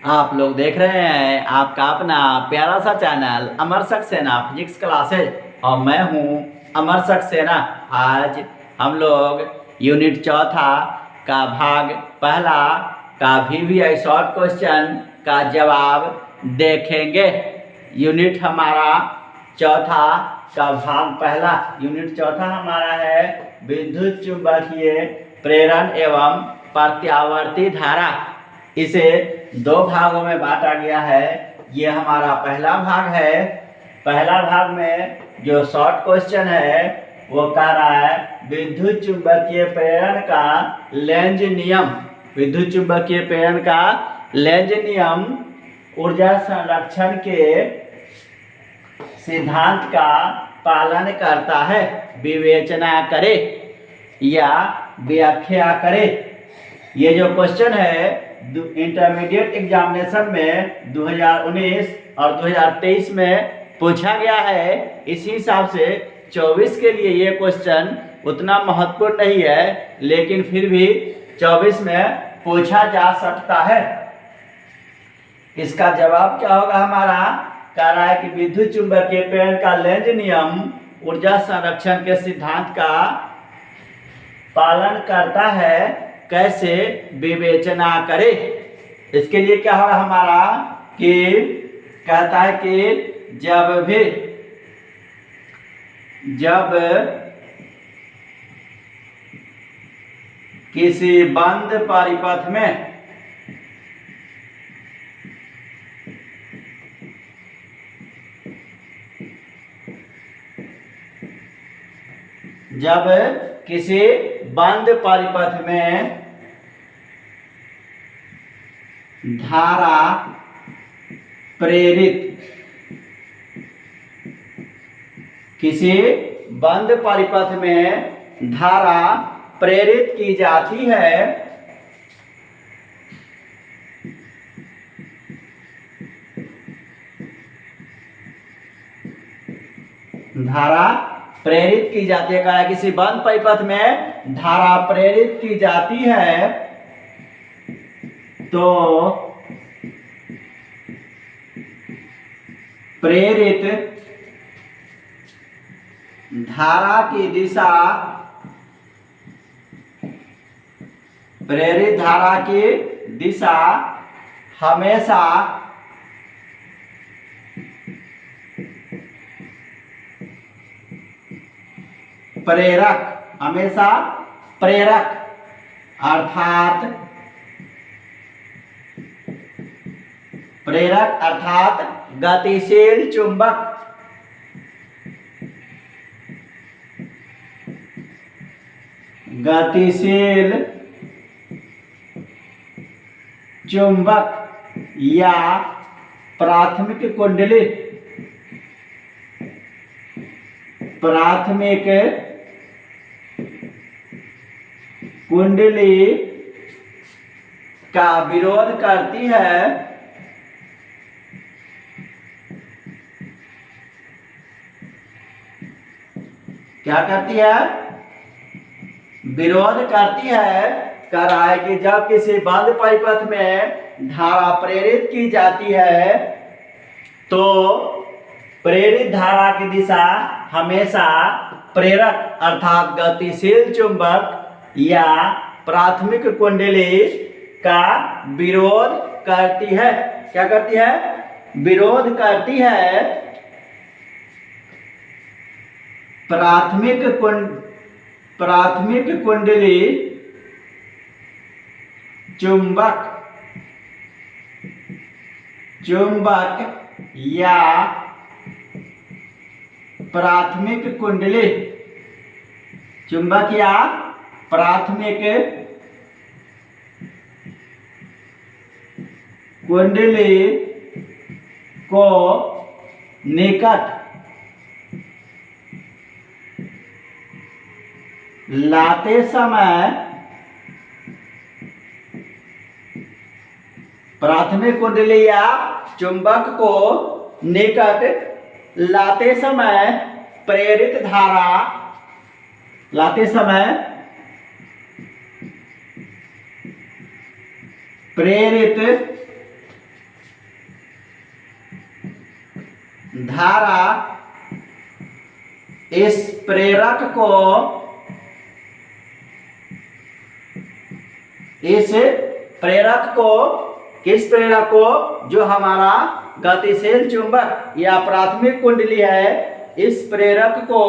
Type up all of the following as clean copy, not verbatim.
आप लोग देख रहे हैं आपका अपना प्यारा सा चैनल अमर सक्सेना फिजिक्स क्लासेज और मैं हूं अमर सक्सेना। आज हम लोग यूनिट चौथा का भाग पहला का VVI शॉर्ट क्वेश्चन का जवाब देखेंगे। यूनिट हमारा चौथा का भाग पहला यूनिट चौथा हमारा है विद्युत चुंबकीय प्रेरण एवं प्रत्यावर्ती धारा। इसे दो भागों में बांटा गया है। ये हमारा पहला भाग है। पहला भाग में जो शॉर्ट क्वेश्चन है वो कह रहा है विद्युत चुंबकीय प्रेरण का लेंज नियम। विद्युत चुंबकीय प्रेरण का लेंज नियम ऊर्जा संरक्षण के सिद्धांत का पालन करता है। विवेचना करे या व्याख्या करे। ये जो क्वेश्चन है इंटरमीडिएट एग्जामिनेशन में 2019 और 2023 में पूछा गया है। इसी हिसाब से 24 के लिए ये क्वेश्चन उतना महत्वपूर्ण नहीं है, लेकिन फिर भी 24 में पूछा जा सकता है। इसका जवाब क्या होगा हमारा? कह रहा है कि विद्युत चुंबकीय प्रेरण का लेंज नियम ऊर्जा संरक्षण के सिद्धांत का पालन करता है। कैसे? विवेचना करे। इसके लिए क्या होगा हमारा कि कहता है कि जब किसी बंद परिपथ में जब किसी बंद परिपथ में धारा प्रेरित किसी बंद परिपथ में धारा प्रेरित की जाती है धारा प्रेरित की जाती है। कहा किसी बंद परिपथ में धारा प्रेरित की जाती है तो प्रेरित धारा की दिशा हमेशा प्रेरक अर्थात गतिशील चुंबक या प्राथमिक कुंडली का विरोध करती है। क्या करती है? विरोध करती है। कह रहा है कि जब किसी बंद परिपथ में धारा प्रेरित की जाती है तो प्रेरित धारा की दिशा हमेशा प्रेरक अर्थात गतिशील चुंबक या प्राथमिक कुंडली का विरोध करती है। क्या करती है? विरोध करती है। प्राथमिक कुंडली चुंबक या प्राथमिक कुंडली चुंबक या प्राथमिक कुंडली को निकट लाते समय प्राथमिक कुंडली या चुंबक को निकट लाते समय प्रेरित धारा प्रेरित धारा इस प्रेरक को किस प्रेरक को, जो हमारा गतिशील चुंबक या प्राथमिक कुंडली है, इस प्रेरक को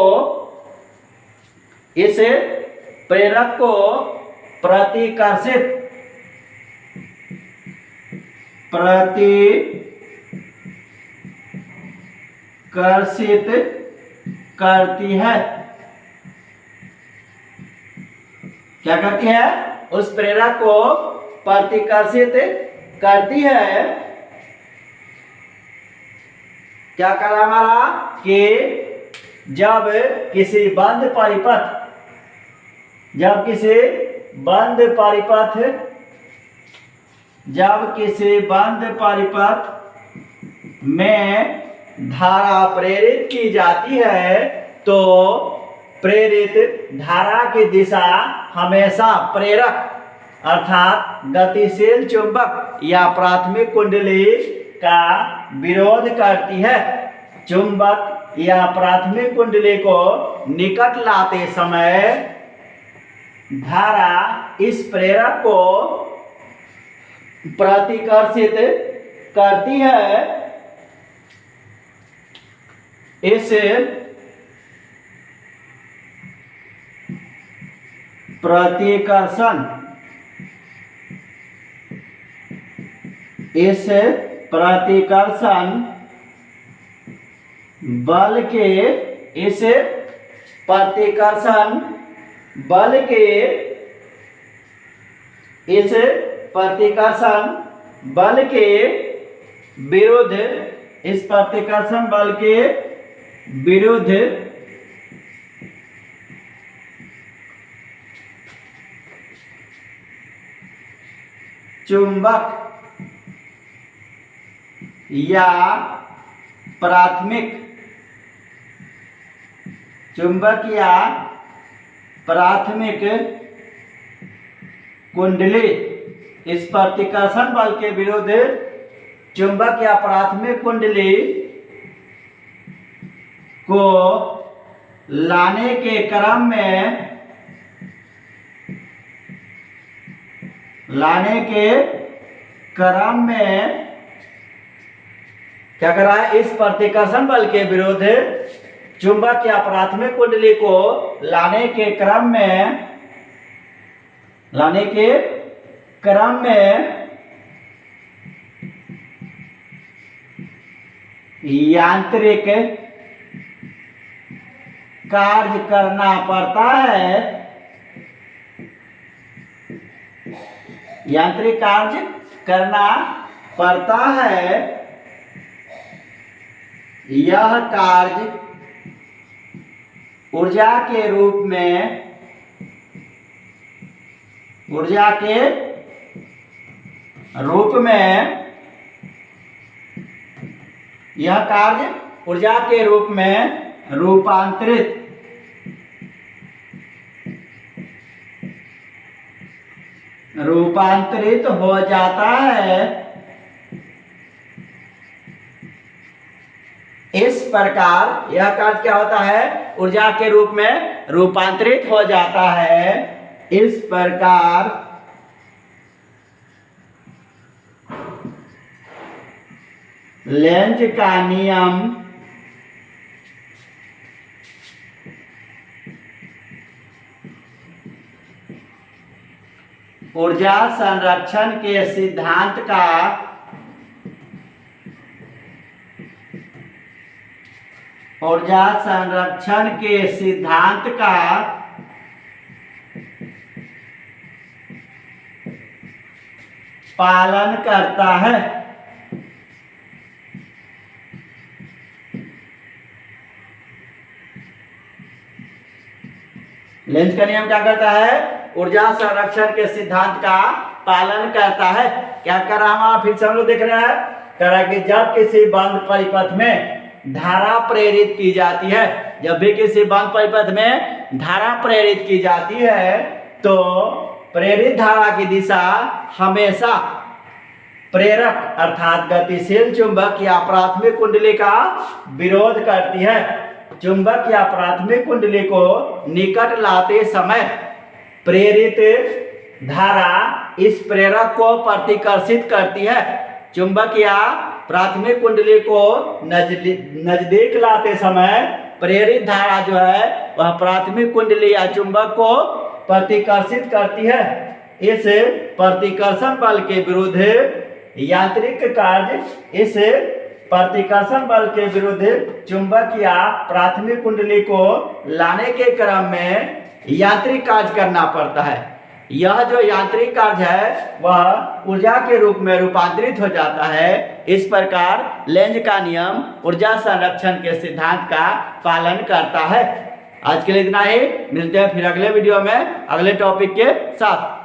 प्रतिकर्षित करती है। क्या करती है? उस प्रेरक को प्रतिकर्षित करती है। क्या करा हमारा कि जब किसी बंद परिपथ में धारा प्रेरित की जाती है तो प्रेरित धारा की दिशा हमेशा प्रेरक अर्थात गतिशील चुंबक या प्राथमिक कुंडली का विरोध करती है। चुंबक या प्राथमिक कुंडली को निकट लाते समय धारा इस प्रेरक को प्रतिकर्षित करती है। इस प्रतिकर्षण बल के विरुद्ध चुंबक या प्राथमिक कुंडली, इस प्रतिकर्षण बल के विरुद्ध चुंबक या प्राथमिक कुंडली को लाने के क्रम में क्या करा है? इस प्रतिकर्षण बल के विरुद्ध चुंबक या प्राथमिक कुंडली को लाने के क्रम में यांत्रिक कार्य करना पड़ता है। यह कार्य ऊर्जा के रूप में रूपांतरित हो जाता है। इस प्रकार यह कार्य क्या होता है? ऊर्जा के रूप में रूपांतरित हो जाता है। इस प्रकार लेंज का नियम ऊर्जा संरक्षण के सिद्धांत का पालन करता है। लेंज का नियम क्या करता है? ऊर्जा संरक्षण के सिद्धांत का पालन करता है। क्या कर रहा हूं? फिर से हम लोग देख रहे हैं, कह रहा है कि जब किसी बंद परिपथ में धारा प्रेरित की जाती है, जब भी किसी बंद परिपथ में धारा प्रेरित की जाती है तो प्रेरित धारा की दिशा हमेशा प्रेरक अर्थात गतिशील चुंबक या प्राथमिक कुंडली का विरोध करती है। चुंबक या प्राथमिक कुंडली को निकट लाते समय प्रेरित धारा इस प्रेरक को प्रतिकर्षित करती है। चुंबक या प्राथमिक कुंडली को नजदीक लाते समय प्रेरित धारा जो है वह प्राथमिक कुंडली या चुंबक को प्रतिकर्षित करती है। इस प्रतिकर्षण बल के विरुद्ध यांत्रिक कार्य इस प्रतिकर्षण बल के विरुद्ध चुंबक या प्राथमिक कुंडली को लाने के क्रम में यांत्रिक कार्य करना पड़ता है। यह जो यांत्रिक कार्य है वह ऊर्जा के रूप में रूपांतरित हो जाता है। इस प्रकार लेंज का नियम ऊर्जा संरक्षण के सिद्धांत का पालन करता है। आज के लिए इतना ही, मिलते हैं फिर अगले वीडियो में अगले टॉपिक के साथ।